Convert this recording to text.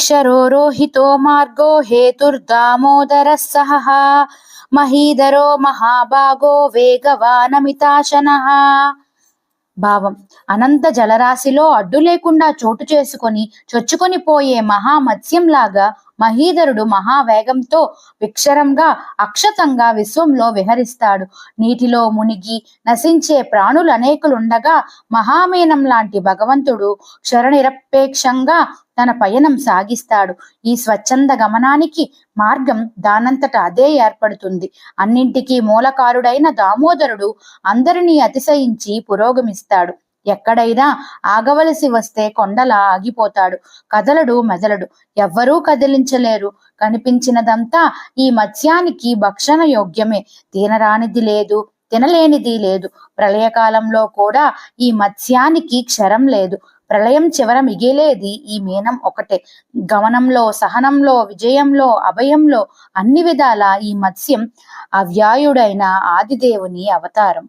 क्षरो మార్గో హేతుర్దామోదర సహ మహీధరో మహాభాగో వేగవానమితాశనః. భావం: అనంత జలరాశిలో అడ్డు లేకుండా చోటు చేసుకొని చొచ్చుకొని పోయే మహామత్స్యంలాగా మహీధరుడు మహావేగంతో విక్షరంగా అక్షతంగా విశ్వంలో విహరిస్తాడు. నీటిలో మునిగి నశించే ప్రాణులు అనేకులుండగా మహామీనం లాంటి భగవంతుడు క్షరనిరపేక్షంగా తన పయనం సాగిస్తాడు. ఈ స్వచ్ఛంద గమనానికి మార్గం దానంతట అదే ఏర్పడుతుంది. అన్నింటికీ మూలకారుడైన దామోదరుడు అందరినీ అతిశయించి పురోగమిస్తాడు. ఎక్కడైనా ఆగవలసి వస్తే కొండలా ఆగిపోతాడు. కదలడు మెదలడు, ఎవ్వరూ కదిలించలేరు. కనిపించినదంతా ఈ మత్స్యానికి భక్షణ యోగ్యమే. తినరానిది లేదు, తినలేనిది లేదు. ప్రళయకాలంలో కూడా ఈ మత్స్యానికి క్షరం లేదు. ప్రళయం చివర మిగిలేది ఈ మీనం ఒకటే. గమనంలో, సహనంలో, విజయంలో, అభయంలో అన్ని విధాల ఈ మత్స్యం అవ్యాయుడైన ఆదిదేవుని అవతారం.